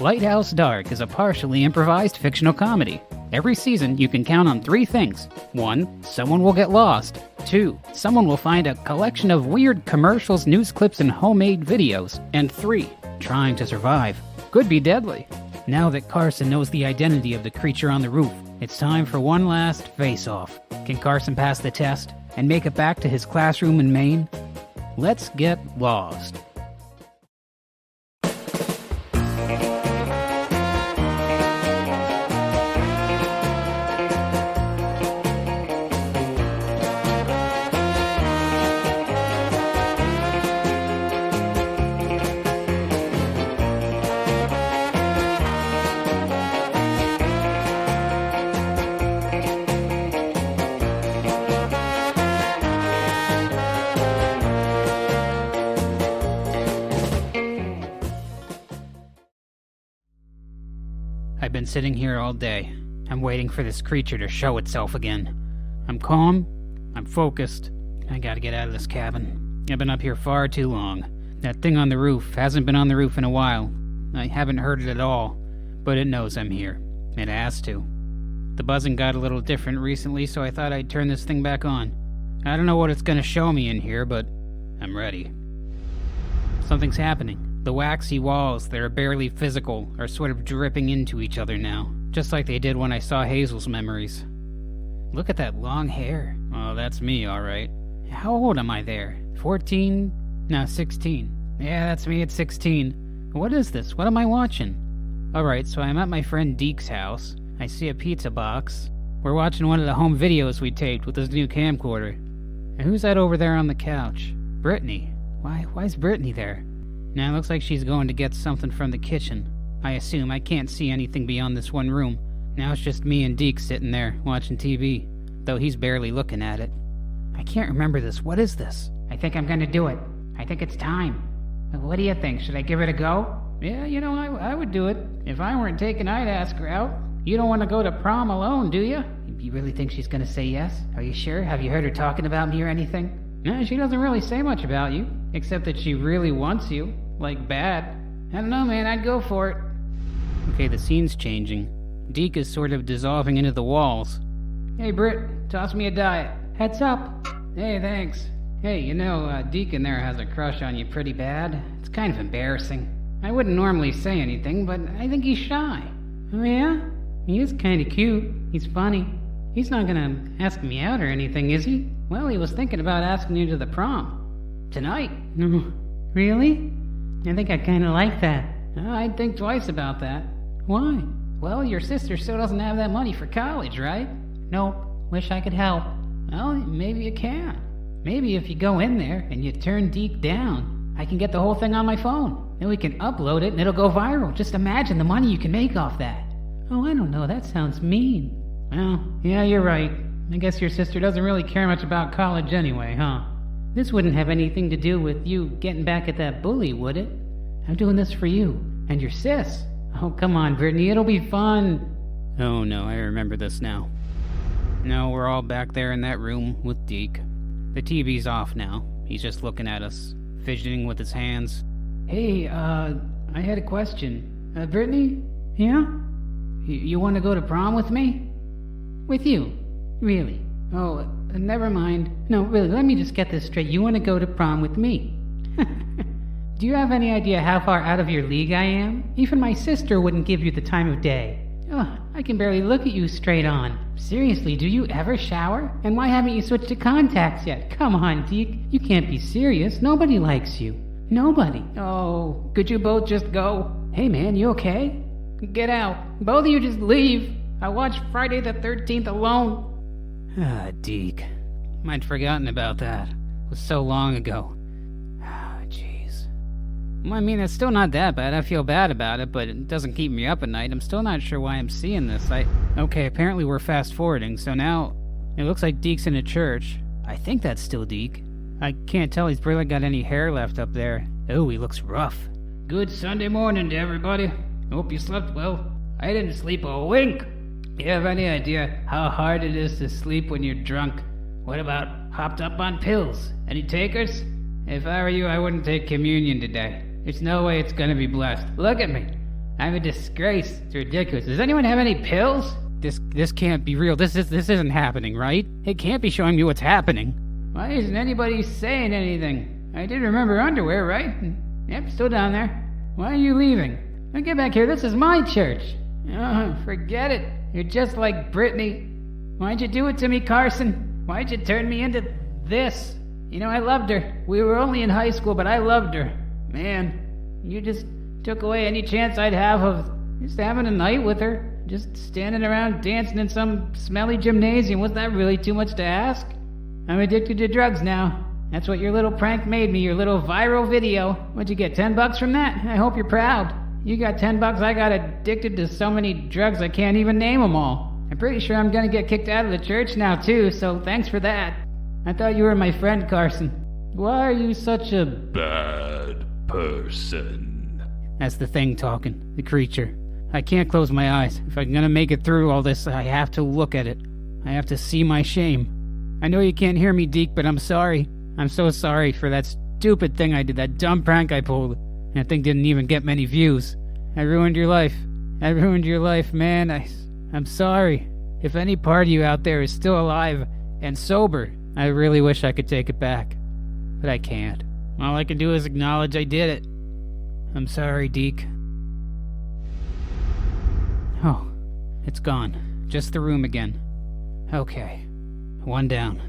Lighthouse Dark is a partially improvised fictional comedy. Every season, you can count on 3 things. 1, someone will get lost. 2, someone will find a collection of weird commercials, news clips, and homemade videos. And 3, trying to survive. Could be deadly. Now that Carson knows the identity of the creature on the roof, it's time for one last face-off. Can Carson pass the test and make it back to his classroom in Maine? Let's get lost. I've been sitting here all day. I'm waiting for this creature to show itself again. I'm calm, I'm focused. I gotta get out of this cabin. I've been up here far too long. That thing on the roof hasn't been on the roof in a while. I haven't heard it at all, but it knows I'm here. It has to. The buzzing got a little different recently, so I thought I'd turn this thing back on. I don't know what it's gonna show me in here, but I'm ready. Something's happening. The waxy walls that are barely physical are sort of dripping into each other now, just like they did when I saw Hazel's memories. Look at that long hair. Oh, that's me, alright. How old am I there? 14? No, 16. Yeah, that's me at 16. What is this? What am I watching? Alright, so I'm at my friend Deke's house. I see a pizza box. We're watching one of the home videos we taped with this new camcorder. And who's that over there on the couch? Brittany. Why's Brittany there? Now it looks like she's going to get something from the kitchen. I assume I can't see anything beyond this one room. Now it's just me and Deke sitting there, watching TV. Though he's barely looking at it. I can't remember this. What is this? I think I'm gonna do it. I think it's time. What do you think? Should I give it a go? Yeah, I would do it. If I weren't taken, I'd ask her out. You don't want to go to prom alone, do you? You really think she's gonna say yes? Are you sure? Have you heard her talking about me or anything? No, she doesn't really say much about you. Except that she really wants you. Like bad. I don't know, man. I'd go for it. Okay, the scene's changing. Deke is sort of dissolving into the walls. Hey, Britt, toss me a diet. Heads up. Hey, thanks. Hey, Deke in there has a crush on you pretty bad. It's kind of embarrassing. I wouldn't normally say anything, but I think he's shy. Oh, yeah? He is kind of cute. He's funny. He's not gonna ask me out or anything, is he? Well, he was thinking about asking you to the prom. Tonight. Really? I think I'd kind of like that. I'd think twice about that. Why? Well, your sister still doesn't have that money for college, right? Nope. Wish I could help. Well, maybe you can. Maybe if you go in there and you turn Deke down, I can get the whole thing on my phone. Then we can upload it and it'll go viral. Just imagine the money you can make off that. Oh, I don't know. That sounds mean. Well, yeah, you're right. I guess your sister doesn't really care much about college anyway, huh? This wouldn't have anything to do with you getting back at that bully, would it? I'm doing this for you. And your sis. Oh, come on, Brittany. It'll be fun. Oh, no. I remember this now. No, we're all back there in that room with Deke. The TV's off now. He's just looking at us, fidgeting with his hands. Hey, I had a question. Brittany? Yeah? You want to go to prom with me? With you? Really? Oh, never mind. No, really, let me just get this straight. You want to go to prom with me? Do you have any idea how far out of your league I am? Even my sister wouldn't give you the time of day. Ugh, I can barely look at you straight on. Seriously, do you ever shower? And why haven't you switched to contacts yet? Come on, Deke. You can't be serious. Nobody likes you. Nobody. Oh, could you both just go? Hey, man, you okay? Get out. Both of you just leave. I watched Friday the 13th alone. Deke. I'd forgotten about that. It was so long ago. Jeez. Well, I mean, it's still not that bad. I feel bad about it, but it doesn't keep me up at night. I'm still not sure why I'm seeing this. Okay, apparently we're fast-forwarding, so now it looks like Deke's in a church. I think that's still Deke. I can't tell he's barely got any hair left up there. Oh, he looks rough. Good Sunday morning to everybody. Hope you slept well. I didn't sleep a wink. You have any idea how hard it is to sleep when you're drunk? What about hopped up on pills? Any takers? If I were you, I wouldn't take communion today. There's no way it's gonna be blessed. Look at me. I'm a disgrace. It's ridiculous. Does anyone have any pills? This can't be real. This isn't happening, right? It can't be showing me what's happening. Why isn't anybody saying anything? I did remember underwear, right? Yep, still down there. Why are you leaving? Now get back here. This is my church. Oh, forget it. You're just like Brittany. Why'd you do it to me, Carson? Why'd you turn me into this? You know, I loved her. We were only in high school, but I loved her. Man, you just took away any chance I'd have of just having a night with her. Just standing around dancing in some smelly gymnasium. Was that really too much to ask? I'm addicted to drugs now. That's what your little prank made me, your little viral video. What'd you get, $10 from that? I hope you're proud. You got $10, I got addicted to so many drugs I can't even name them all. I'm pretty sure I'm gonna get kicked out of the church now too, so thanks for that. I thought you were my friend, Carson. Why are you such a bad person? That's the thing talking, the creature. I can't close my eyes. If I'm gonna make it through all this, I have to look at it. I have to see my shame. I know you can't hear me, Deke, but I'm sorry. I'm so sorry for that stupid thing I did, that dumb prank I pulled. That thing didn't even get many views. I ruined your life. I ruined your life, man. I'm sorry. If any part of you out there is still alive and sober, I really wish I could take it back. But I can't. All I can do is acknowledge I did it. I'm sorry, Deke. Oh, it's gone. Just the room again. Okay. One down.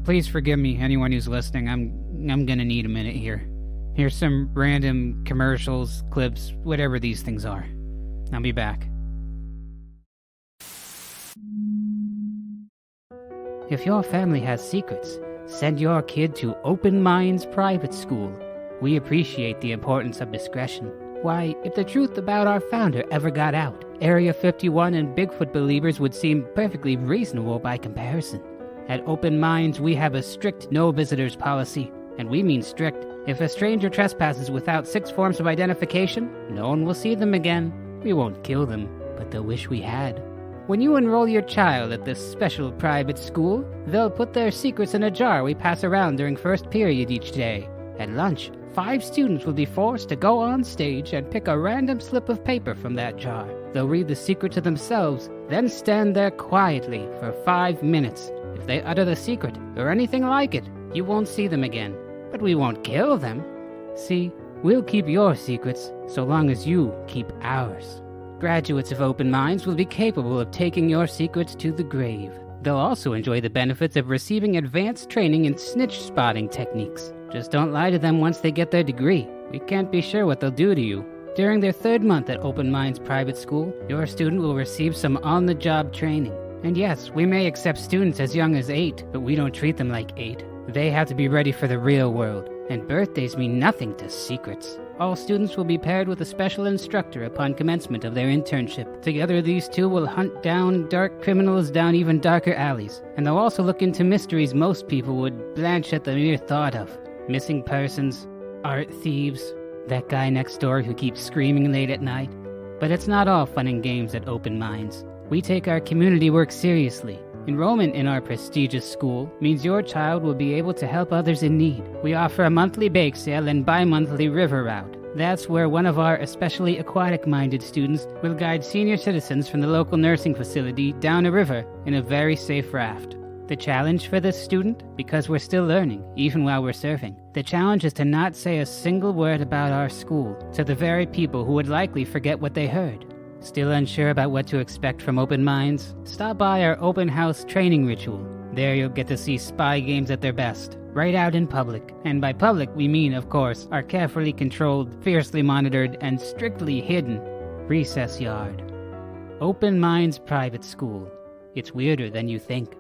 Please forgive me, anyone who's listening. I'm gonna need a minute here. Here's some random commercials, clips, whatever these things are. I'll be back. If your family has secrets, send your kid to Open Minds Private School. We appreciate the importance of discretion. Why, if the truth about our founder ever got out, Area 51 and Bigfoot believers would seem perfectly reasonable by comparison. At Open Minds, we have a strict no visitors policy, and we mean strict. If a stranger trespasses without 6 forms of identification, no one will see them again. We won't kill them, but they'll wish we had. When you enroll your child at this special private school, they'll put their secrets in a jar we pass around during first period each day. At lunch, 5 students will be forced to go on stage and pick a random slip of paper from that jar. They'll read the secret to themselves, then stand there quietly for 5 minutes. If they utter the secret, or anything like it, you won't see them again. But we won't kill them. See, we'll keep your secrets, so long as you keep ours. Graduates of Open Minds will be capable of taking your secrets to the grave. They'll also enjoy the benefits of receiving advanced training in snitch spotting techniques. Just don't lie to them once they get their degree. We can't be sure what they'll do to you. During their 3rd month at Open Minds Private School, your student will receive some on-the-job training. And yes, we may accept students as young as 8, but we don't treat them like 8. They have to be ready for the real world, and birthdays mean nothing to secrets. All students will be paired with a special instructor upon commencement of their internship. Together, these two will hunt down dark criminals down even darker alleys, and they'll also look into mysteries most people would blanch at the mere thought of. Missing persons, art thieves, that guy next door who keeps screaming late at night. But it's not all fun and games at Open Minds. We take our community work seriously. Enrollment in our prestigious school means your child will be able to help others in need. We offer a monthly bake sale and bi-monthly river route. That's where one of our especially aquatic-minded students will guide senior citizens from the local nursing facility down a river in a very safe raft. The challenge for this student, because we're still learning, even while we're surfing, the challenge is to not say a single word about our school to the very people who would likely forget what they heard. Still unsure about what to expect from Open Minds? Stop by our open house training ritual. There you'll get to see spy games at their best, right out in public. And by public, we mean, of course, our carefully controlled, fiercely monitored, and strictly hidden recess yard. Open Minds Private School. It's weirder than you think.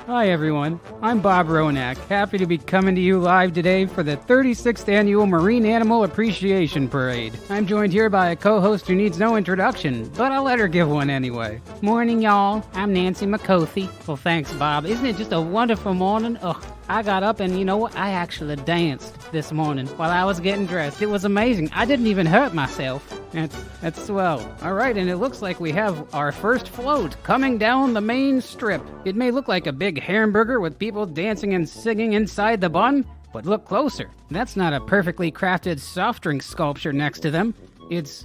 Hi everyone, I'm Bob Ronak, happy to be coming to you live today for the 36th Annual Marine Animal Appreciation Parade. I'm joined here by a co-host who needs no introduction, but I'll let her give one anyway. Morning y'all, I'm Nancy McCarthy. Well thanks Bob, isn't it just a wonderful morning? I got up and you know what, I actually danced this morning while I was getting dressed. It was amazing, I didn't even hurt myself. That's swell. Alright, and it looks like we have our first float coming down the main strip. It may look like a big hamburger with people dancing and singing inside the bun, But look closer. That's not a perfectly crafted soft drink sculpture next to them. It's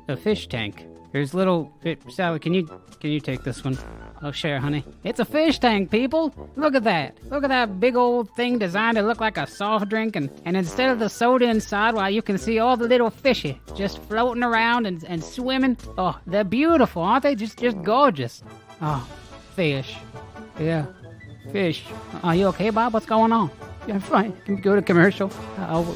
a fish tank. There's little... Sally, can you take this one? I'll share, honey. It's a fish tank, people! Look at that! Look at that big old thing designed to look like a soft drink, and instead of the soda inside, well, you can see all the little fishy just floating around and swimming. Oh, they're beautiful, aren't they? Just gorgeous. Oh, fish. Yeah, fish. Are you okay, Bob? What's going on? Yeah, fine. Can we go to commercial?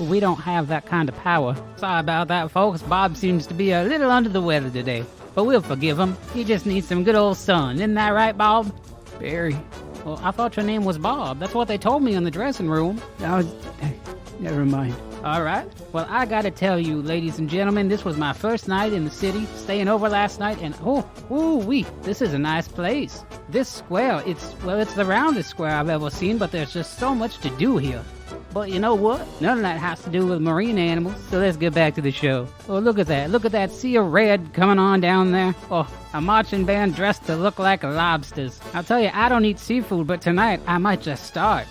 We don't have that kind of power. Sorry about that, folks. Bob seems to be a little under the weather today. But we'll forgive him. He just needs some good old sun. Isn't that right, Bob? Barry. Well, I thought your name was Bob. That's what they told me in the dressing room. Never mind. All right. Well, I gotta tell you, ladies and gentlemen, this was my first night in the city, staying over last night, and this is a nice place. This square, it's the roundest square I've ever seen, but there's just so much to do here. But you know what? None of that has to do with marine animals, so let's get back to the show. Oh, look at that. Look at that sea of red coming on down there. Oh, a marching band dressed to look like lobsters. I'll tell you, I don't eat seafood, but tonight I might just start.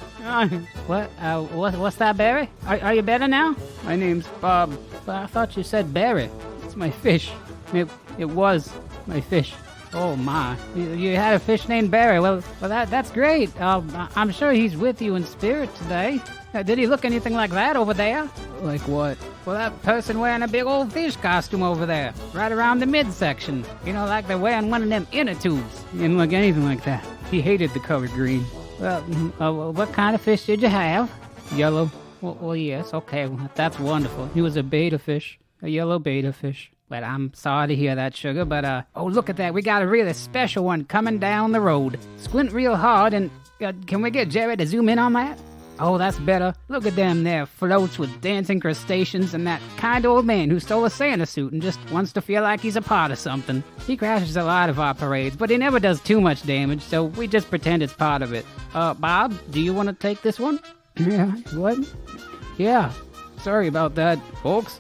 What's that, Barry? Are you better now? My name's Bob. But I thought you said Barry. It's my fish. It was my fish. Oh my, you had a fish named Barry. Well, that's great. I'm sure he's with you in spirit today. Did he look anything like that over there? Like what? Well, that person wearing a big old fish costume over there, right around the midsection. You know, like they're wearing one of them inner tubes. He didn't look anything like that. He hated the color green. Well, what kind of fish did you have? Yellow. Well, yes, okay, well, that's wonderful. He was a betta fish, a yellow betta fish. But I'm sorry to hear that, Sugar, but, oh, look at that. We got a really special one coming down the road. Squint real hard, and can we get Jerry to zoom in on that? Oh, that's better. Look at them there, floats with dancing crustaceans and that kind old man who stole a Santa suit and just wants to feel like he's a part of something. He crashes a lot of our parades, but he never does too much damage, so we just pretend it's part of it. Bob, do you want to take this one? Yeah, what? Yeah, sorry about that, folks.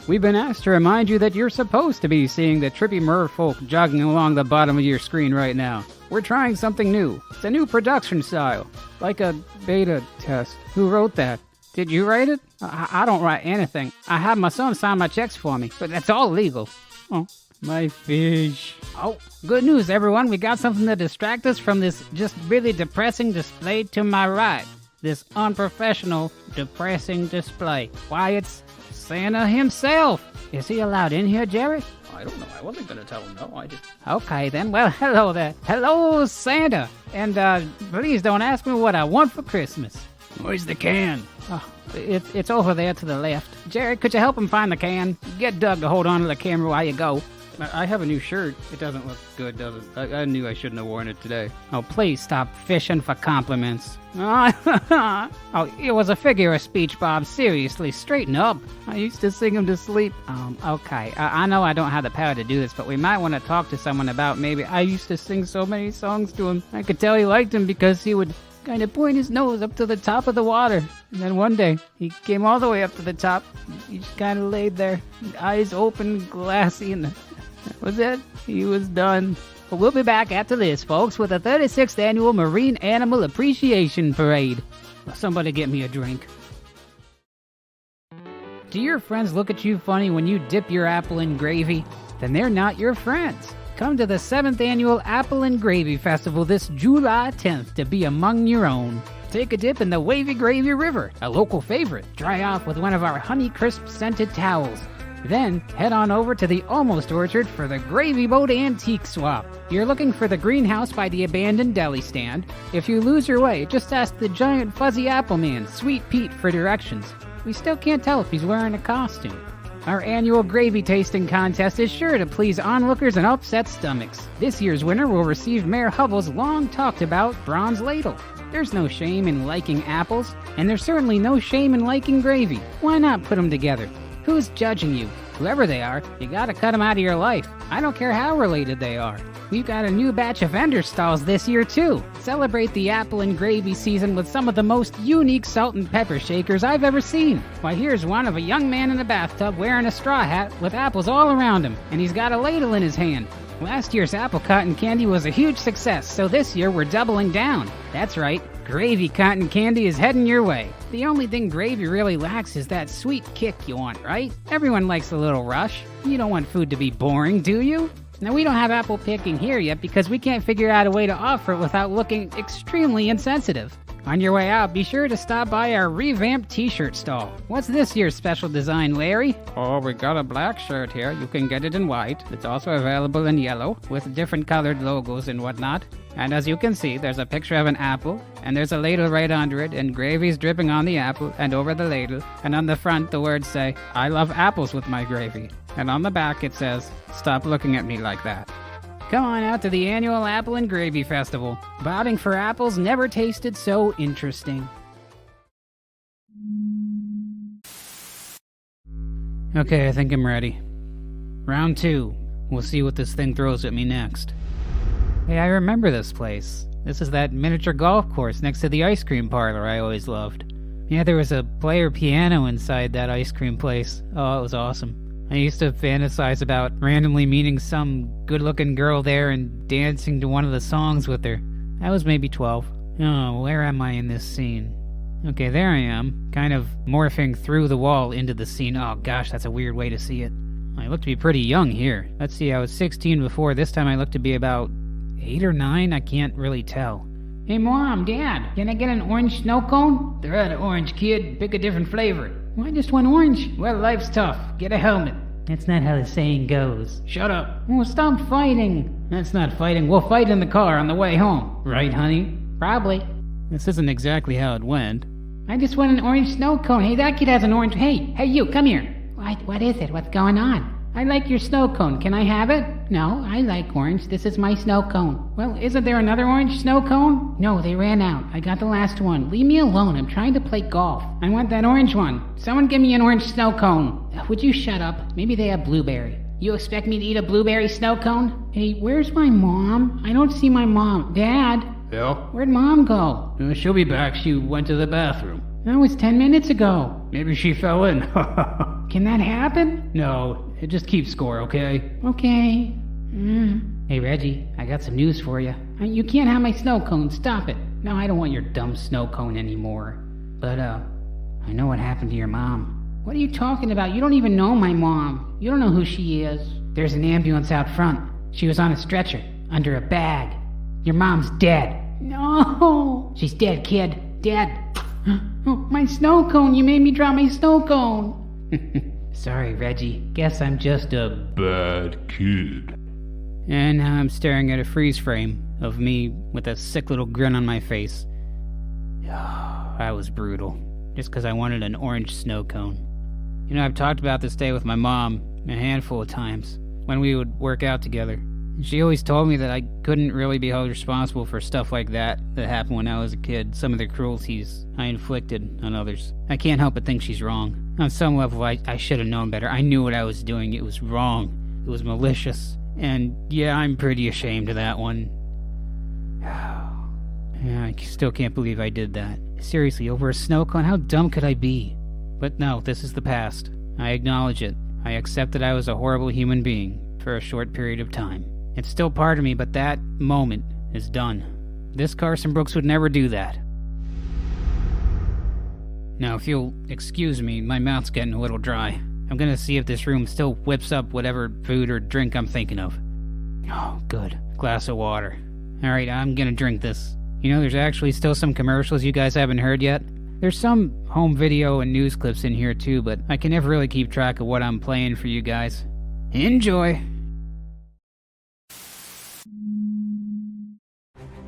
We've been asked to remind you that you're supposed to be seeing the trippy merfolk jogging along the bottom of your screen right now. We're trying something new. It's a new production style, like a beta test. Who wrote that? Did you write it? I don't write anything. I have my son sign my checks for me, but that's all legal. Oh, my fish. Oh, good news, everyone. We got something to distract us from this just really depressing display to my right. This unprofessional, depressing display. Why, it's Santa himself. Is he allowed in here, Jerry? I don't know. I wasn't going to tell him no. I just... Okay, then. Well, hello there. Hello, Santa. And, please don't ask me what I want for Christmas. Where's the can? Oh, it's over there to the left. Jerry, could you help him find the can? Get Doug to hold on to the camera while you go. I have a new shirt. It doesn't look good, does it? I knew I shouldn't have worn it today. Oh, please stop fishing for compliments. Oh, it was a figure of speech, Bob. Seriously, straighten up. I used to sing him to sleep. Okay. I know I don't have the power to do this, but we might want to talk to someone about maybe... I used to sing so many songs to him. I could tell he liked him because he would kind of point his nose up to the top of the water. And then one day, he came all the way up to the top. He just kind of laid there, eyes open, glassy, and... that was it. He was done. But we'll be back after this, folks, with the 36th Annual Marine Animal Appreciation Parade. Somebody get me a drink. Do your friends look at you funny when you dip your apple in gravy? Then they're not your friends. Come to the 7th Annual Apple and Gravy Festival this July 10th to be among your own. Take a dip in the Wavy Gravy River, a local favorite. Dry off with one of our Honeycrisp scented towels. Then, head on over to the Almost Orchard for the Gravy Boat Antique Swap. You're looking for the greenhouse by the abandoned deli stand. If you lose your way, just ask the giant fuzzy apple man, Sweet Pete, for directions. We still can't tell if he's wearing a costume. Our annual gravy tasting contest is sure to please onlookers and upset stomachs. This year's winner will receive Mayor Hubble's long-talked-about bronze ladle. There's no shame in liking apples, and there's certainly no shame in liking gravy. Why not put them together? Who's judging you? Whoever they are, you gotta cut them out of your life. I don't care how related they are. We've got a new batch of vendor stalls this year, too. Celebrate the apple and gravy season with some of the most unique salt and pepper shakers I've ever seen. Why, here's one of a young man in a bathtub wearing a straw hat with apples all around him, and he's got a ladle in his hand. Last year's apple cotton candy was a huge success, so this year we're doubling down. That's right, gravy cotton candy is heading your way. The only thing gravy really lacks is that sweet kick you want, right? Everyone likes a little rush. You don't want food to be boring, do you? Now, we don't have apple picking here yet because we can't figure out a way to offer it without looking extremely insensitive. On your way out, be sure to stop by our revamped t-shirt stall. What's this year's special design, Larry? Oh, we got a black shirt here. You can get it in white. It's also available in yellow, with different colored logos and whatnot. And as you can see, there's a picture of an apple, and there's a ladle right under it, and gravy's dripping on the apple and over the ladle. And on the front, the words say, "I love apples with my gravy." And on the back, it says, "Stop looking at me like that." Come on out to the annual Apple and Gravy Festival. Voting for apples never tasted so interesting. Okay, I think I'm ready. Round 2. We'll see what this thing throws at me next. Hey, I remember this place. This is that miniature golf course next to the ice cream parlor I always loved. Yeah, there was a player piano inside that ice cream place. Oh, it was awesome. I used to fantasize about randomly meeting some good-looking girl there and dancing to one of the songs with her. I was maybe 12. Oh, where am I in this scene? Okay, there I am, kind of morphing through the wall into the scene. Oh gosh, that's a weird way to see it. I look to be pretty young here. Let's see, I was 16 before. This time I look to be about 8 or 9. I can't really tell. Hey, Mom, Dad, can I get an orange snow cone? They're out of orange, kid. Pick a different flavor. Why just one orange? Well, life's tough. Get a helmet. That's not how the saying goes. Shut up. Oh, stop fighting. That's not fighting. We'll fight in the car on the way home. Right, honey? Probably. This isn't exactly how it went. I just want an orange snow cone. Hey, that kid has an orange... Hey, you, come here. What is it? What's going on? I like your snow cone. Can I have it? No, I like orange. This is my snow cone. Well, isn't there another orange snow cone? No, they ran out. I got the last one. Leave me alone. I'm trying to play golf. I want that orange one. Someone give me an orange snow cone. Would you shut up? Maybe they have blueberry. You expect me to eat a blueberry snow cone? Hey, where's my mom? I don't see my mom. Dad? Yeah? Where'd Mom go? She'll be back. She went to the bathroom. That was 10 minutes ago. Maybe she fell in. Can that happen? No, just keep score, okay? Okay. Hey, Reggie, I got some news for you. You can't have my snow cone. Stop it. No, I don't want your dumb snow cone anymore. But, I know what happened to your mom. What are you talking about? You don't even know my mom. You don't know who she is. There's an ambulance out front. She was on a stretcher, under a bag. Your mom's dead. No! She's dead, kid. Dead. Oh, my snow cone! You made me drop my snow cone! Sorry, Reggie. Guess I'm just a bad kid. And now I'm staring at a freeze frame of me with a sick little grin on my face. That was brutal. Just because I wanted an orange snow cone. You know, I've talked about this day with my mom a handful of times when we would work out together. She always told me that I couldn't really be held responsible for stuff like that happened when I was a kid, some of the cruelties I inflicted on others. I can't help but think she's wrong. On some level, I should have known better. I knew what I was doing. It was wrong. It was malicious. And yeah, I'm pretty ashamed of that one. Yeah, I still can't believe I did that. Seriously, over a snow cone? How dumb could I be? But no, this is the past. I acknowledge it. I accept that I was a horrible human being for a short period of time. It's still part of me, but that moment is done. This Carson Brooks would never do that. Now, if you'll excuse me, my mouth's getting a little dry. I'm gonna see if this room still whips up whatever food or drink I'm thinking of. Oh, good. Glass of water. Alright, I'm gonna drink this. You know, there's actually still some commercials you guys haven't heard yet. There's some home video and news clips in here too, but I can never really keep track of what I'm playing for you guys. Enjoy!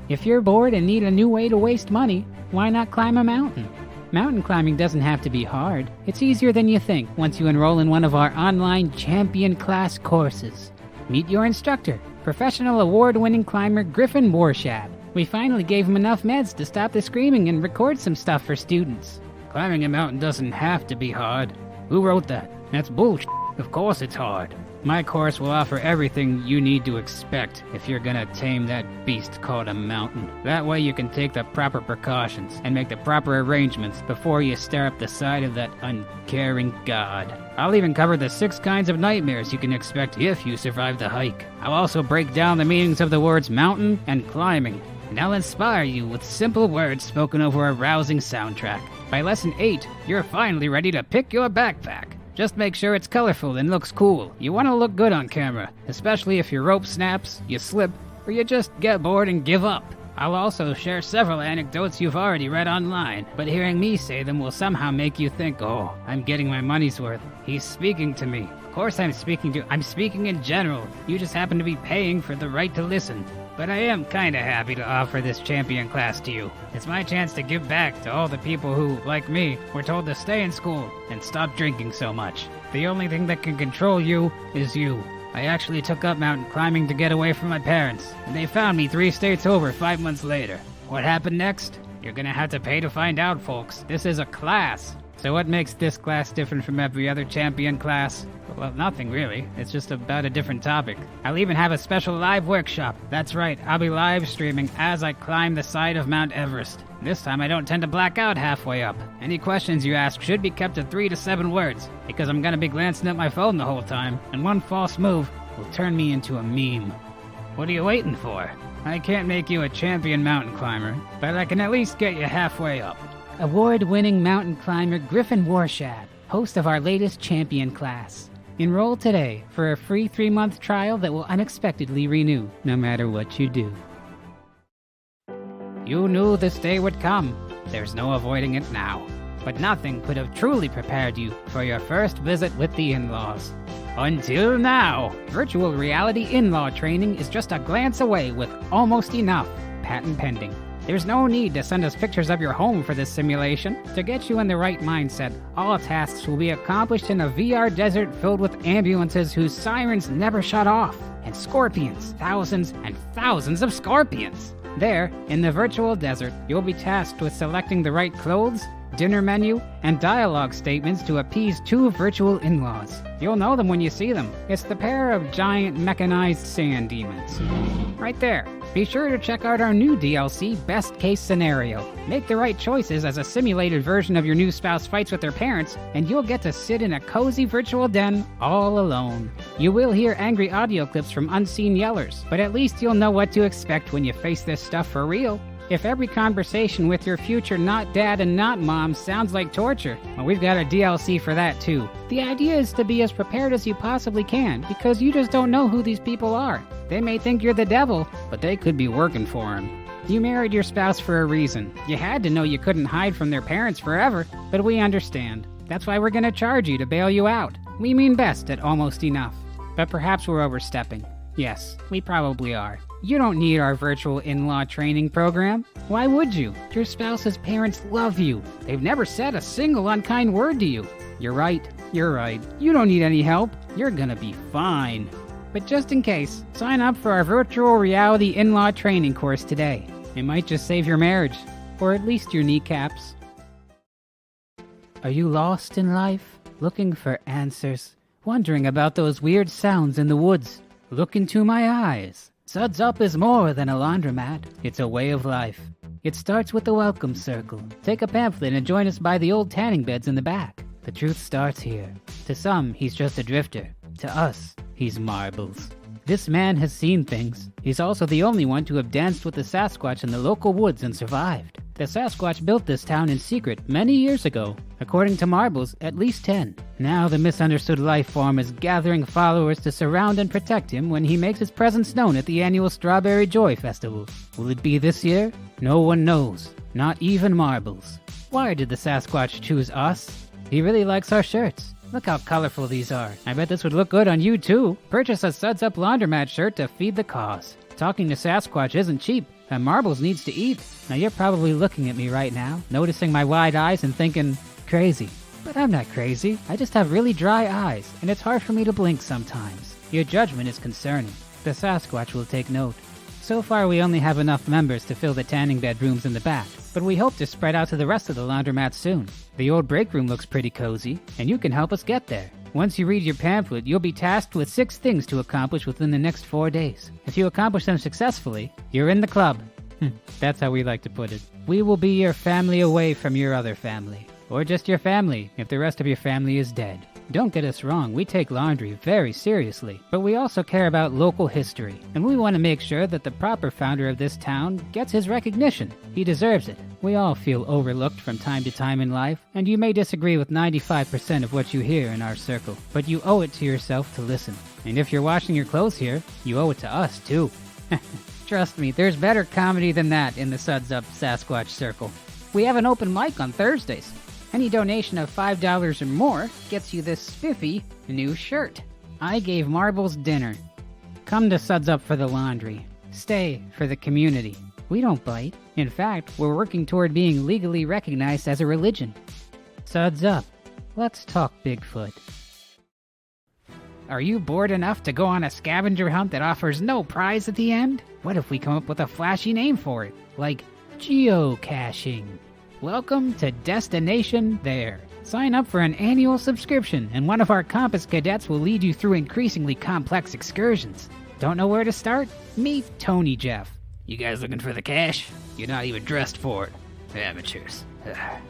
If you're bored and need a new way to waste money, why not climb a mountain? Mountain climbing doesn't have to be hard. It's easier than you think once you enroll in one of our online champion class courses. Meet your instructor, professional award-winning climber Griffin Warshab. We finally gave him enough meds to stop the screaming and record some stuff for students. Climbing a mountain doesn't have to be hard. Who wrote that? That's bullshit. Of course it's hard. My course will offer everything you need to expect if you're gonna tame that beast called a mountain. That way you can take the proper precautions and make the proper arrangements before you stare up the side of that uncaring god. I'll even cover the 6 kinds of nightmares you can expect if you survive the hike. I'll also break down the meanings of the words mountain and climbing, and I'll inspire you with simple words spoken over a rousing soundtrack. By lesson 8, you're finally ready to pick your backpack. Just make sure it's colorful and looks cool. You want to look good on camera, especially if your rope snaps, you slip, or you just get bored and give up. I'll also share several anecdotes you've already read online, but hearing me say them will somehow make you think, oh, I'm getting my money's worth. He's speaking to me. Of course I'm speaking in general. You just happen to be paying for the right to listen. But I am kinda happy to offer this champion class to you. It's my chance to give back to all the people who, like me, were told to stay in school and stop drinking so much. The only thing that can control you is you. I actually took up mountain climbing to get away from my parents, and they found me 3 states over 5 months later. What happened next? You're gonna have to pay to find out, folks. This is a class. So what makes this class different from every other champion class? Well, nothing really. It's just about a different topic. I'll even have a special live workshop. That's right, I'll be live streaming as I climb the side of Mount Everest. This time I don't tend to black out halfway up. Any questions you ask should be kept to 3 to 7 words, because I'm gonna be glancing at my phone the whole time, and one false move will turn me into a meme. What are you waiting for? I can't make you a champion mountain climber, but I can at least get you halfway up. Award-winning mountain climber Griffin Warshad, host of our latest champion class. Enroll today for a free 3-month trial that will unexpectedly renew, no matter what you do. You knew this day would come. There's no avoiding it now. But nothing could have truly prepared you for your first visit with the in-laws. Until now, virtual reality in-law training is just a glance away with almost enough, patent pending. There's no need to send us pictures of your home for this simulation. To get you in the right mindset, all tasks will be accomplished in a VR desert filled with ambulances whose sirens never shut off, and scorpions, thousands and thousands of scorpions. There, in the virtual desert, you'll be tasked with selecting the right clothes, dinner menu, and dialogue statements to appease 2 virtual in-laws. You'll know them when you see them. It's the pair of giant mechanized sand demons. Right there. Be sure to check out our new DLC, Best Case Scenario. Make the right choices as a simulated version of your new spouse fights with their parents, and you'll get to sit in a cozy virtual den all alone. You will hear angry audio clips from unseen yellers, but at least you'll know what to expect when you face this stuff for real. If every conversation with your future not dad and not mom sounds like torture, well, we've got a DLC for that too. The idea is to be as prepared as you possibly can, because you just don't know who these people are. They may think you're the devil, but they could be working for him. You married your spouse for a reason. You had to know you couldn't hide from their parents forever, but we understand. That's why we're gonna charge you to bail you out. We mean best at almost enough. But perhaps we're overstepping. Yes, we probably are. You don't need our virtual in-law training program. Why would you? Your spouse's parents love you. They've never said a single unkind word to you. You're right. You don't need any help. You're gonna be fine. But just in case, sign up for our virtual reality in-law training course today. It might just save your marriage, or at least your kneecaps. Are you lost in life? Looking for answers? Wondering about those weird sounds in the woods? Look into my eyes. Suds Up is more than a laundromat. It's a way of life. It starts with the welcome circle. Take a pamphlet and join us by the old tanning beds in the back. The truth starts here. To some, he's just a drifter. To us, he's marbles. This man has seen things. He's also the only one to have danced with the Sasquatch in the local woods and survived. The Sasquatch built this town in secret many years ago. According to Marbles, at least 10. Now the misunderstood life form is gathering followers to surround and protect him when he makes his presence known at the annual Strawberry Joy Festival. Will it be this year? No one knows. Not even Marbles. Why did the Sasquatch choose us? He really likes our shirts. Look how colorful these are. I bet this would look good on you too. Purchase a Suds Up Laundromat shirt to feed the cause. Talking to Sasquatch isn't cheap, and Marbles needs to eat. Now you're probably looking at me right now, noticing my wide eyes and thinking, crazy. But I'm not crazy. I just have really dry eyes, and it's hard for me to blink sometimes. Your judgment is concerning. The Sasquatch will take note. So far we only have enough members to fill the tanning bed rooms in the back, but we hope to spread out to the rest of the laundromat soon. The old break room looks pretty cozy, and you can help us get there. Once you read your pamphlet, you'll be tasked with 6 things to accomplish within the next 4 days. If you accomplish them successfully, you're in the club. That's how we like to put it. We will be your family away from your other family. Or just your family, if the rest of your family is dead. Don't get us wrong, we take laundry very seriously, but we also care about local history, and we want to make sure that the proper founder of this town gets his recognition. He deserves it. We all feel overlooked from time to time in life, and you may disagree with 95% of what you hear in our circle, but you owe it to yourself to listen. And if you're washing your clothes here, you owe it to us too. Trust me, there's better comedy than that in the Suds Up Sasquatch circle. We have an open mic on Thursdays. Any donation of $5 or more gets you this spiffy new shirt. I gave Marbles dinner. Come to Suds Up for the laundry. Stay for the community. We don't bite. In fact, we're working toward being legally recognized as a religion. Suds Up. Let's talk Bigfoot. Are you bored enough to go on a scavenger hunt that offers no prize at the end? What if we come up with a flashy name for it? Like geocaching. Welcome to Destination There. Sign up for an annual subscription, and one of our Compass cadets will lead you through increasingly complex excursions. Don't know where to start? Meet Tony Jeff. You guys looking for the cache? You're not even dressed for it. Amateurs.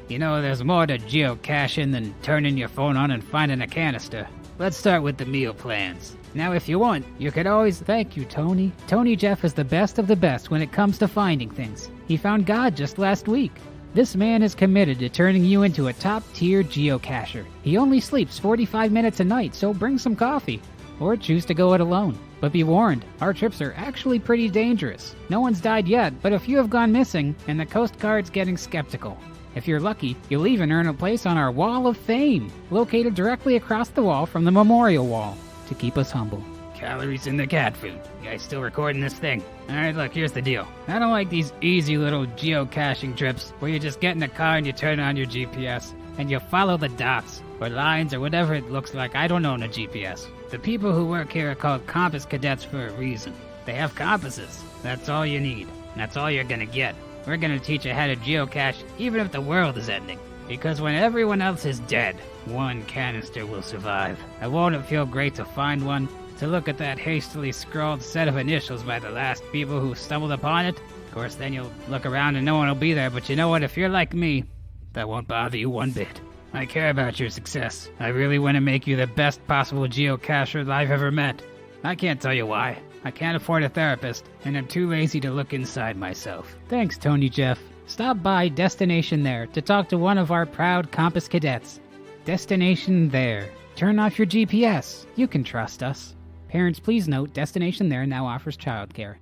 You know, there's more to geocaching than turning your phone on and finding a canister. Let's start with the meal plans. Now, if you want, you could always... Thank you, Tony. Tony Jeff is the best of the best when it comes to finding things. He found God just last week. This man is committed to turning you into a top-tier geocacher. He only sleeps 45 minutes a night, so bring some coffee. Or choose to go it alone. But be warned, our trips are actually pretty dangerous. No one's died yet, but a few have gone missing, and the Coast Guard's getting skeptical. If you're lucky, you'll even earn a place on our Wall of Fame, located directly across the wall from the Memorial Wall, to keep us humble. Calories in the cat food. You guys still recording this thing? Alright, look, here's the deal. I don't like these easy little geocaching trips where you just get in a car and you turn on your GPS and you follow the dots or lines or whatever it looks like. I don't own a GPS. The people who work here are called Compass Cadets for a reason. They have compasses. That's all you need. That's all you're gonna get. We're gonna teach you how to geocache even if the world is ending. Because when everyone else is dead, one canister will survive. And won't it feel great to find one? To look at that hastily scrawled set of initials by the last people who stumbled upon it? Of course, then you'll look around and no one will be there, but you know what? If you're like me, that won't bother you one bit. I care about your success. I really want to make you the best possible geocacher I've ever met. I can't tell you why. I can't afford a therapist, and I'm too lazy to look inside myself. Thanks, Tony Jeff. Stop by Destination There to talk to one of our proud Compass cadets. Destination There. Turn off your GPS. You can trust us. Parents, please note, Destination There now offers childcare.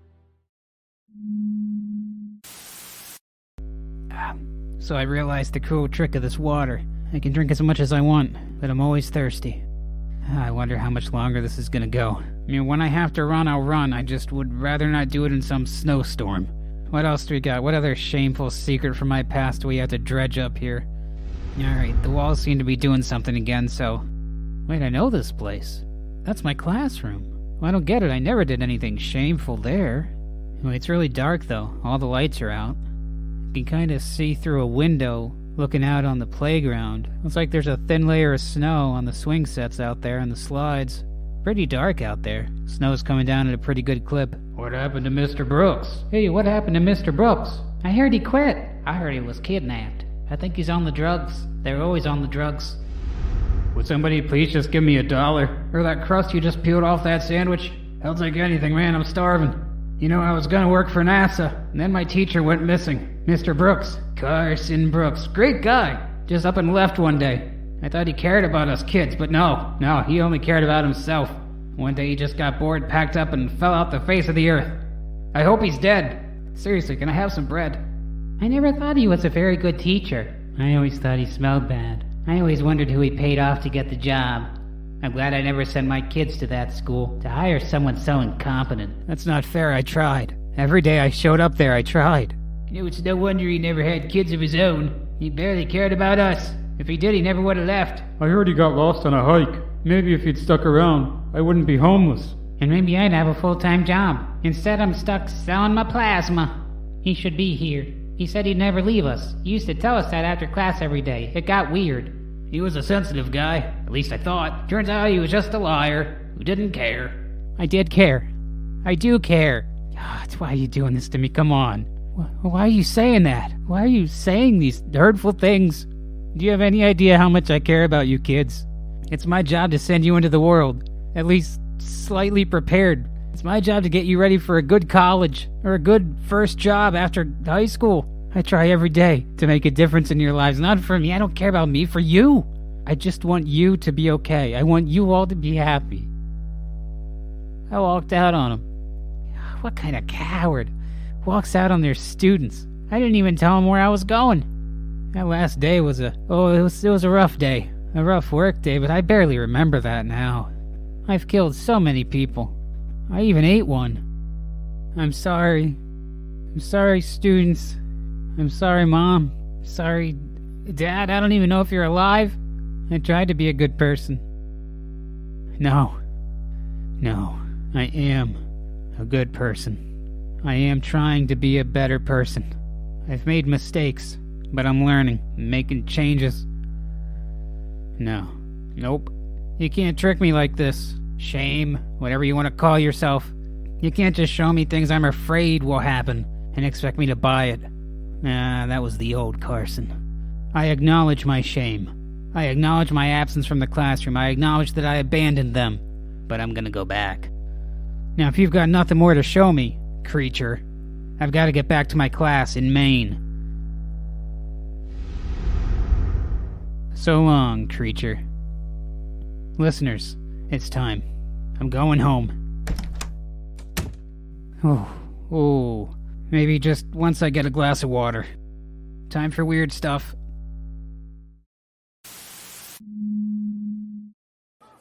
So I realized the cruel trick of this water. I can drink as much as I want, but I'm always thirsty. I wonder how much longer this is gonna go. I mean, when I have to run, I'll run. I just would rather not do it in some snowstorm. What else do we got? What other shameful secret from my past do we have to dredge up here? Alright, the walls seem to be doing something again, so... Wait, I know this place. That's my classroom. Well, I don't get it. I never did anything shameful there. Well, it's really dark, though. All the lights are out. I can kind of see through a window looking out on the playground. Looks like there's a thin layer of snow on the swing sets out there and the slides. Pretty dark out there. Snow's coming down at a pretty good clip. What happened to Mr. Brooks? Hey, what happened to Mr. Brooks? I heard he quit. I heard he was kidnapped. I think he's on the drugs. They're always on the drugs. Would somebody please just give me $1? Or that crust you just peeled off that sandwich? I'll take anything, man, I'm starving. You know, I was gonna work for NASA, and then my teacher went missing. Mr. Brooks. Carson Brooks. Great guy. Just up and left one day. I thought he cared about us kids, but no, he only cared about himself. One day he just got bored, packed up, and fell out the face of the earth. I hope he's dead. Seriously, can I have some bread? I never thought he was a very good teacher. I always thought he smelled bad. I always wondered who he paid off to get the job. I'm glad I never sent my kids to that school, to hire someone so incompetent. That's not fair, I tried. Every day I showed up there, I tried. You know, it's no wonder he never had kids of his own. He barely cared about us. If he did, he never would have left. I heard he got lost on a hike. Maybe if he'd stuck around, I wouldn't be homeless. And maybe I'd have a full-time job. Instead, I'm stuck selling my plasma. He should be here. He said he'd never leave us. He used to tell us that after class every day. It got weird. He was a sensitive guy, at least I thought. Turns out he was just a liar who didn't care. I did care. I do care. That's why are you doing this to me? Come on. Why are you saying that? Why are you saying these hurtful things? Do you have any idea how much I care about you kids? It's my job to send you into the world, at least slightly prepared. It's my job to get you ready for a good college or a good first job after high school. I try every day to make a difference in your lives. Not for me. I don't care about me. For you. I just want you to be okay. I want you all to be happy. I walked out on him. What kind of coward walks out on their students? I didn't even tell them where I was going. That last day was it was a rough day. A rough work day, but I barely remember that now. I've killed so many people. I even ate one. I'm sorry. I'm sorry, students. I'm sorry, Mom. Sorry, Dad. I don't even know if you're alive. I tried to be a good person. No, I am a good person. I am trying to be a better person. I've made mistakes, but I'm learning, making changes. Nope. You can't trick me like this. Shame, whatever you want to call yourself. You can't just show me things I'm afraid will happen and expect me to buy it. That was the old Carson. I acknowledge my shame. I acknowledge my absence from the classroom. I acknowledge that I abandoned them. But I'm gonna go back. Now, if you've got nothing more to show me, creature, I've got to get back to my class in Maine. So long, creature. Listeners, it's time. I'm going home. Oh, maybe just once I get a glass of water. Time for weird stuff.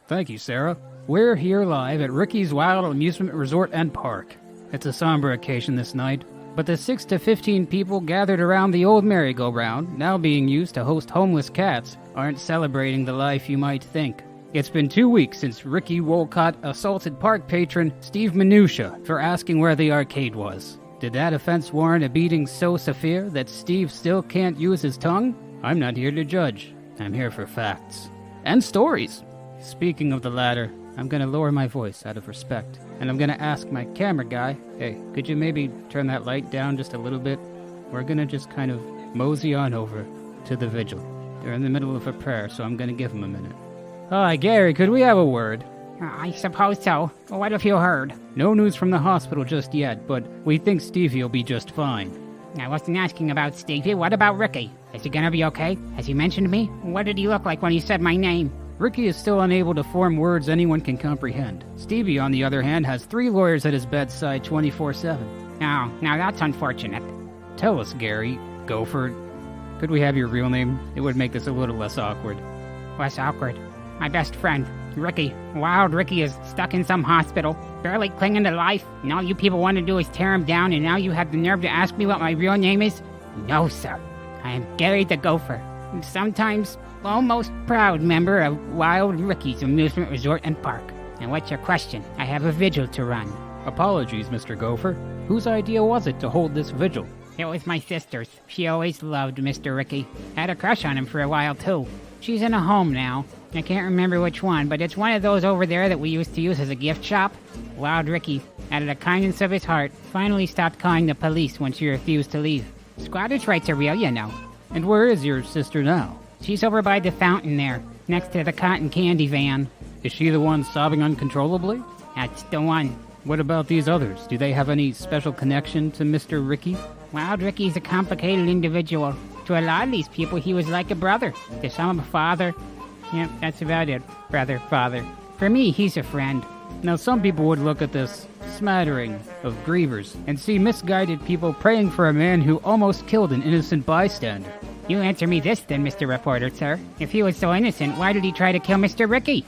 Thank you, Sarah. We're here live at Ricky's Wild Amusement Resort and Park. It's a somber occasion this night, but the 6 to 15 people gathered around the old merry-go-round, now being used to host homeless cats, aren't celebrating the life you might think. It's been 2 weeks since Ricky Wolcott assaulted park patron Steve Minutia for asking where the arcade was. Did that offense warrant a beating so severe that Steve still can't use his tongue? I'm not here to judge. I'm here for facts. And stories. Speaking of the latter, I'm gonna lower my voice out of respect, and I'm gonna ask my camera guy, hey, could you maybe turn that light down just a little bit? We're gonna just kind of mosey on over to the Vigil. They're in the middle of a prayer, so I'm gonna give them a minute. Hi, Gary, could we have a word? I suppose so. What have you heard? No news from the hospital just yet, but we think Stevie will be just fine. I wasn't asking about Stevie. What about Ricky? Is he gonna be okay? Has he mentioned me? What did he look like when he said my name? Ricky is still unable to form words anyone can comprehend. Stevie, on the other hand, has 3 lawyers at his bedside 24/7. Oh, now that's unfortunate. Tell us, Gary, Gopher, could we have your real name? It would make this a little less awkward. Less awkward. My best friend, Ricky. Wild Ricky is stuck in some hospital, barely clinging to life, and all you people want to do is tear him down, and now you have the nerve to ask me what my real name is? No, sir. I am Gary the Gopher. Sometimes almost proud member of Wild Ricky's Amusement Resort and Park. And what's your question? I have a vigil to run. Apologies, Mr. Gopher. Whose idea was it to hold this vigil? It was my sister's. She always loved Mr. Ricky. Had a crush on him for a while, too. She's in a home now. I can't remember which one, but it's one of those over there that we used to use as a gift shop. Wild Ricky, out of the kindness of his heart, finally stopped calling the police when she refused to leave. Squatters' rights are real, you know. And where is your sister now? She's over by the fountain there, next to the cotton candy van. Is she the one sobbing uncontrollably? That's the one. What about these others? Do they have any special connection to Mr. Ricky? Wild Ricky's a complicated individual. To a lot of these people, he was like a brother. To some, a father. Yep, that's about it. Brother, father. For me, he's a friend. Now, some people would look at this smattering of grievers and see misguided people praying for a man who almost killed an innocent bystander. You answer me this then, Mr. Reporter, sir. If he was so innocent, why did he try to kill Mr. Ricky?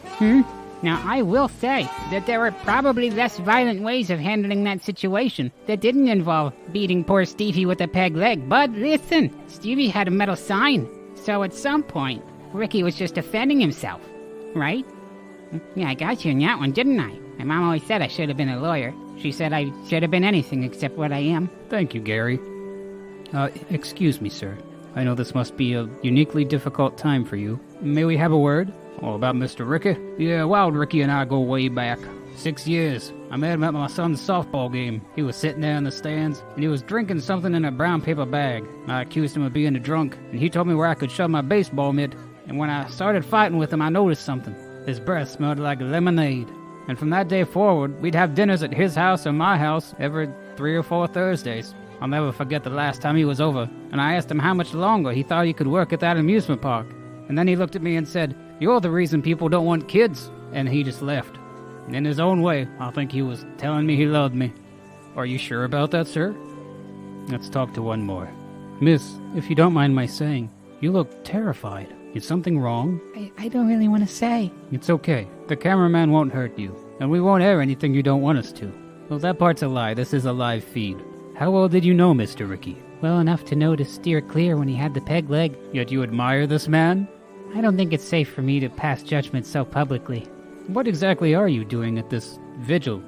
Now, I will say that there were probably less violent ways of handling that situation that didn't involve beating poor Stevie with a peg leg. But listen, Stevie had a metal sign. So at some point, Ricky was just defending himself, right? Yeah, I got you in that one, didn't I? My mom always said I should have been a lawyer. She said I should have been anything except what I am. Thank you, Gary. Excuse me, sir. I know this must be a uniquely difficult time for you. May we have a word? Oh, about Mr. Ricky? Yeah, Wild Ricky and I go way back. 6 years. I met him at my son's softball game. He was sitting there in the stands, and he was drinking something in a brown paper bag. I accused him of being a drunk, and he told me where I could shove my baseball mitt. And when I started fighting with him, I noticed something. His breath smelled like lemonade. And from that day forward, we'd have dinners at his house or my house every 3 or 4 Thursdays. I'll never forget the last time he was over, and I asked him how much longer he thought he could work at that amusement park. And then he looked at me and said, "You're the reason people don't want kids." And he just left. In his own way, I think he was telling me he loved me. Are you sure about that, sir? Let's talk to one more. Miss, if you don't mind my saying, you look terrified. Is something wrong? I don't really want to say. It's okay. The cameraman won't hurt you, and we won't air anything you don't want us to. Well, that part's a lie. This is a live feed. How well did you know Mr. Ricky? Well enough to know to steer clear when he had the peg leg. Yet you admire this man? I don't think it's safe for me to pass judgment so publicly. What exactly are you doing at this vigil?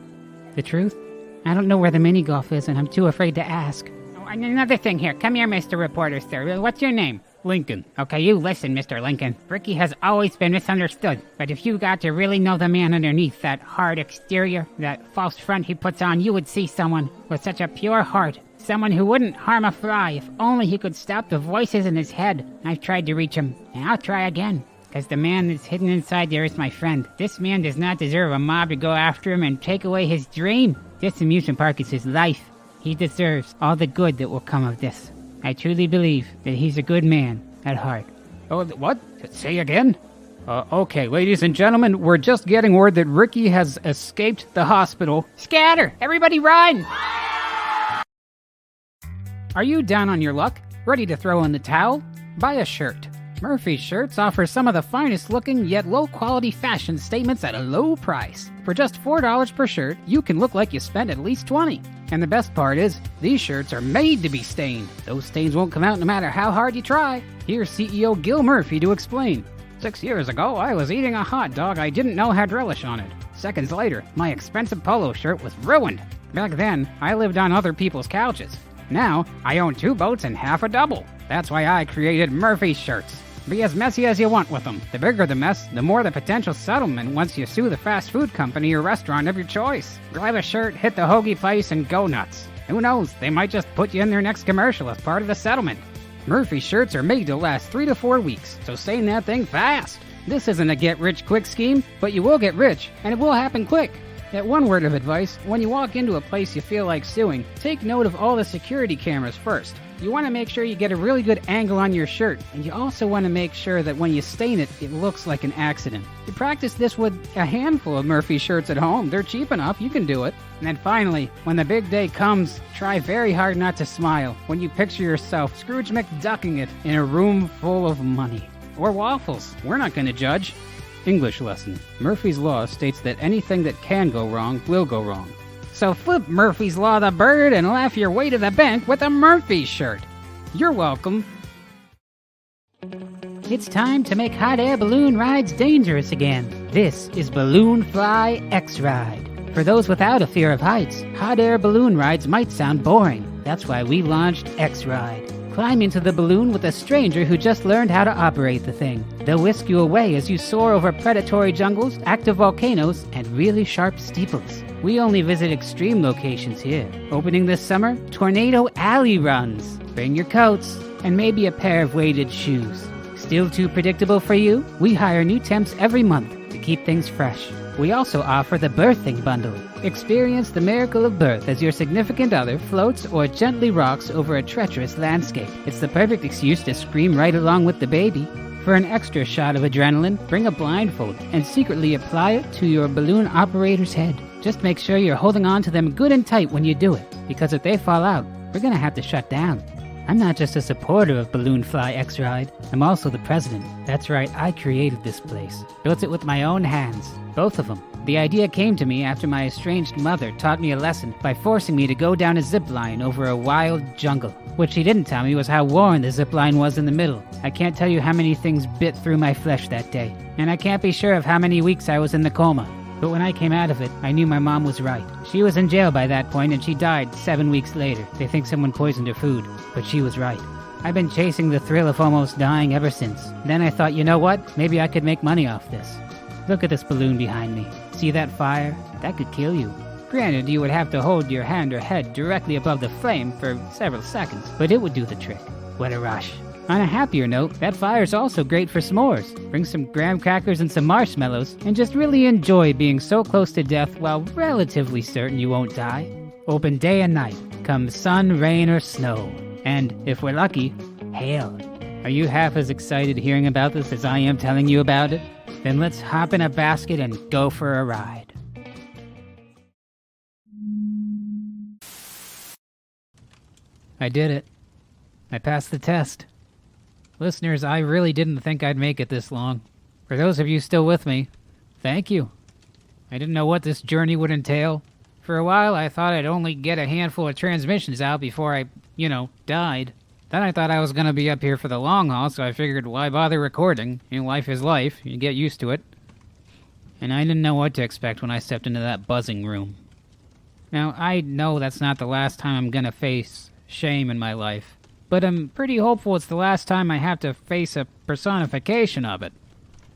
The truth? I don't know where the mini golf is, and I'm too afraid to ask. Oh, and another thing here. Come here, Mr. Reporter, sir. What's your name? Lincoln. Okay, you listen, Mr. Lincoln. Ricky has always been misunderstood. But if you got to really know the man underneath that hard exterior, that false front he puts on, you would see someone with such a pure heart. Someone who wouldn't harm a fly if only he could stop the voices in his head. I've tried to reach him, and I'll try again. Because the man that's hidden inside there is my friend. This man does not deserve a mob to go after him and take away his dream. This amusement park is his life. He deserves all the good that will come of this. I truly believe that he's a good man at heart. Oh, what? Say again? Okay, ladies and gentlemen, we're just getting word that Ricky has escaped the hospital. Scatter! Everybody run! Are you down on your luck? Ready to throw in the towel? Buy a shirt. Murphy's Shirts offers some of the finest looking yet low quality fashion statements at a low price. For just $4 per shirt, you can look like you spent at least $20. And the best part is, these shirts are made to be stained. Those stains won't come out no matter how hard you try. Here's CEO Gil Murphy to explain. 6 years ago, I was eating a hot dog I didn't know had relish on it. Seconds later, my expensive polo shirt was ruined. Back then, I lived on other people's couches. Now, I own 2 boats and half a double. That's why I created Murphy's Shirts. Be as messy as you want with them. The bigger the mess, the more the potential settlement once you sue the fast food company or restaurant of your choice. Grab a shirt, hit the hoagie place, and go nuts. Who knows, they might just put you in their next commercial as part of the settlement. Murphy's Shirts are made to last 3 to 4 weeks, so stain that thing fast. This isn't a get-rich-quick scheme, but you will get rich, and it will happen quick. Yet one word of advice, when you walk into a place you feel like suing, take note of all the security cameras first. You want to make sure you get a really good angle on your shirt, and you also want to make sure that when you stain it, it looks like an accident. You practice this with a handful of Murphy shirts at home. They're cheap enough, you can do it. And then finally, when the big day comes, try very hard not to smile when you picture yourself Scrooge McDucking it in a room full of money. Or waffles. We're not going to judge. English lesson. Murphy's Law states that anything that can go wrong will go wrong. So flip Murphy's Law the bird and laugh your way to the bank with a Murphy shirt. You're welcome. It's time to make hot air balloon rides dangerous again. This is Ballon Fly X-Ride. For those without a fear of heights, hot air balloon rides might sound boring. That's why we launched X-Ride. Climb into the balloon with a stranger who just learned how to operate the thing. They'll whisk you away as you soar over predatory jungles, active volcanoes, and really sharp steeples. We only visit extreme locations here. Opening this summer, Tornado Alley runs. Bring your coats, and maybe a pair of weighted shoes. Still too predictable for you? We hire new temps every month to keep things fresh. We also offer the birthing bundle. Experience the miracle of birth as your significant other floats or gently rocks over a treacherous landscape. It's the perfect excuse to scream right along with the baby. For an extra shot of adrenaline, bring a blindfold and secretly apply it to your balloon operator's head. Just make sure you're holding on to them good and tight when you do it, because if they fall out, we're gonna have to shut down. I'm not just a supporter of Ballon Fly X-Ride, I'm also the president. That's right, I created this place. Built it with my own hands. Both of them. The idea came to me after my estranged mother taught me a lesson by forcing me to go down a zip line over a wild jungle. What she didn't tell me was how worn the zip line was in the middle. I can't tell you how many things bit through my flesh that day. And I can't be sure of how many weeks I was in the coma. But when I came out of it, I knew my mom was right. She was in jail by that point and she died 7 weeks later. They think someone poisoned her food, but she was right. I've been chasing the thrill of almost dying ever since. Then I thought, you know what? Maybe I could make money off this. Look at this balloon behind me. See that fire? That could kill you. Granted, you would have to hold your hand or head directly above the flame for several seconds, but it would do the trick. What a rush. On a happier note, that fire's also great for s'mores. Bring some graham crackers and some marshmallows, and just really enjoy being so close to death while relatively certain you won't die. Open day and night, come sun, rain, or snow. And, if we're lucky, hail. Are you half as excited hearing about this as I am telling you about it? Then let's hop in a basket and go for a ride. I did it. I passed the test. Listeners, I really didn't think I'd make it this long. For those of you still with me, thank you. I didn't know what this journey would entail. For a while, I thought I'd only get a handful of transmissions out before I, died. Then I thought I was going to be up here for the long haul, so I figured, why bother recording? Life is life. You get used to it. And I didn't know what to expect when I stepped into that buzzing room. Now, I know that's not the last time I'm going to face shame in my life, but I'm pretty hopeful it's the last time I have to face a personification of it.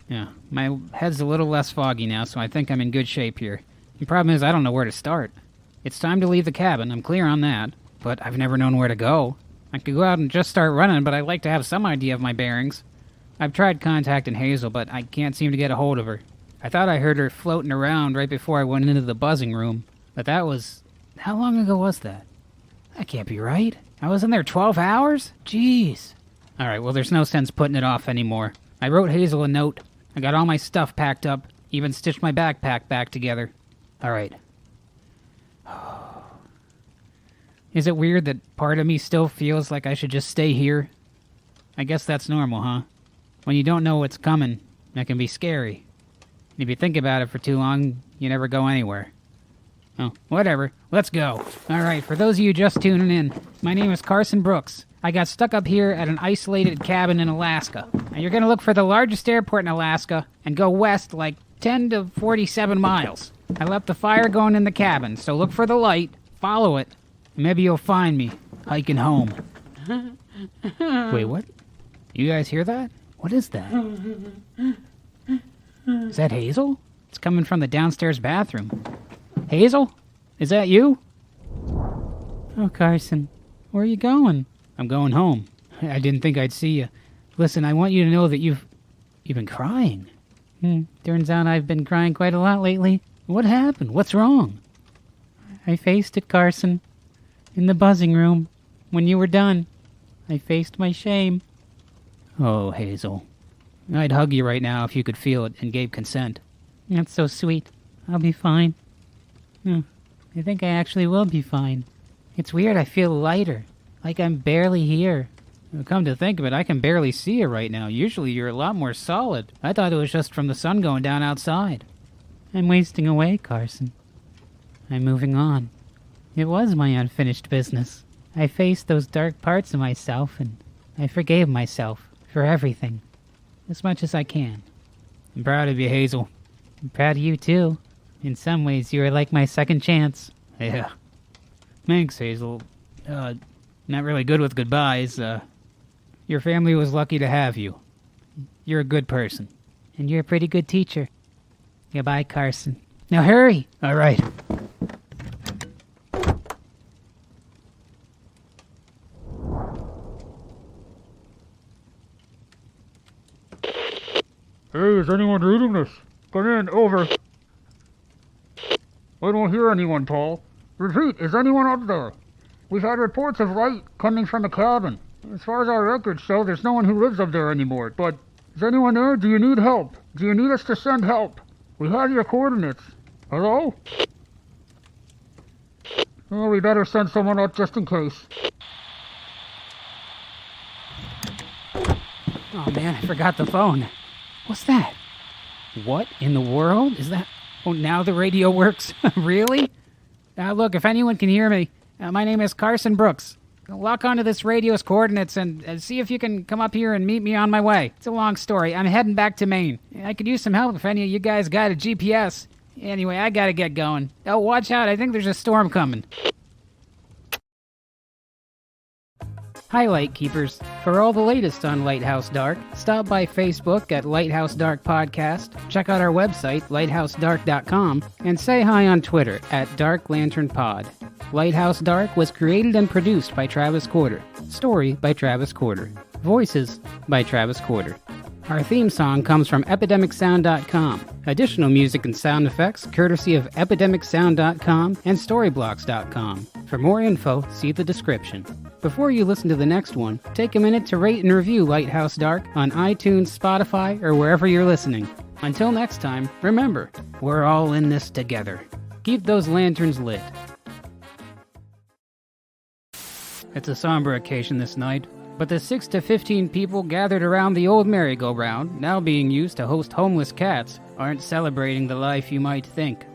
Yeah, my head's a little less foggy now, so I think I'm in good shape here. The problem is I don't know where to start. It's time to leave the cabin, I'm clear on that, but I've never known where to go. I could go out and just start running, but I'd like to have some idea of my bearings. I've tried contacting Hazel, but I can't seem to get a hold of her. I thought I heard her floating around right before I went into the buzzing room, but that was... How long ago was that? That can't be right. I was in there 12 hours? Jeez. Alright, well there's no sense putting it off anymore. I wrote Hazel a note. I got all my stuff packed up, even stitched my backpack back together. Alright. Is it weird that part of me still feels like I should just stay here? I guess that's normal, huh? When you don't know what's coming, that can be scary. If you think about it for too long, you never go anywhere. Oh, whatever. Let's go. Alright, for those of you just tuning in, my name is Carson Brooks. I got stuck up here at an isolated cabin in Alaska. Now you're gonna look for the largest airport in Alaska and go west like 10 to 47 miles. I left the fire going in the cabin, so look for the light, follow it, and maybe you'll find me hiking home. Wait, what? You guys hear that? What is that? Is that Hazel? It's coming from the downstairs bathroom. Hazel? Is that you? Oh, Carson, where are you going? I'm going home. I didn't think I'd see you. Listen, I want you to know that you've been crying. Turns out I've been crying quite a lot lately. What happened? What's wrong? I faced it, Carson. In the buzzing room. When you were done. I faced my shame. Oh, Hazel. I'd hug you right now if you could feel it and gave consent. That's so sweet. I'll be fine. I think I actually will be fine. It's weird, I feel lighter. Like I'm barely here. Come to think of it, I can barely see you right now. Usually you're a lot more solid. I thought it was just from the sun going down outside. I'm wasting away, Carson. I'm moving on. It was my unfinished business. I faced those dark parts of myself, and I forgave myself for everything. As much as I can. I'm proud of you, Hazel. I'm proud of you, too. In some ways, you are like my second chance. Yeah. Thanks, Hazel. Not really good with goodbyes. Your family was lucky to have you. You're a good person. And you're a pretty good teacher. Goodbye, Carson. Now hurry! All right. Hey, is anyone reading this? Come in, over. I don't hear anyone, Paul. Repeat, is anyone up there? We've had reports of light coming from the cabin. As far as our records show, there's no one who lives up there anymore, but is anyone there? Do you need help? Do you need us to send help? We have your coordinates. Hello? Oh, we better send someone up just in case. Oh man, I forgot the phone. What's that? What in the world? Is that... Oh, now the radio works? Really? Look, if anyone can hear me, my name is Carson Brooks. Lock onto this radio's coordinates and see if you can come up here and meet me on my way. It's a long story. I'm heading back to Maine. I could use some help if any of you guys got a GPS. Anyway, I gotta get going. Oh, watch out. I think there's a storm coming. Hi, Lightkeepers. For all the latest on Lighthouse Dark, stop by Facebook at Lighthouse Dark Podcast, check out our website, lighthousedark.com, and say hi on Twitter at Dark Lantern Pod. Lighthouse Dark was created and produced by Travis Corter. Story by Travis Corter. Voices by Travis Corter. Our theme song comes from epidemicsound.com. Additional music and sound effects courtesy of epidemicsound.com and storyblocks.com. For more info, see the description. Before you listen to the next one, take a minute to rate and review Lighthouse Dark on iTunes, Spotify, or wherever you're listening. Until next time, remember, we're all in this together. Keep those lanterns lit. It's a somber occasion this night, but the 6 to 15 people gathered around the old merry-go-round, now being used to host homeless cats, aren't celebrating the life you might think.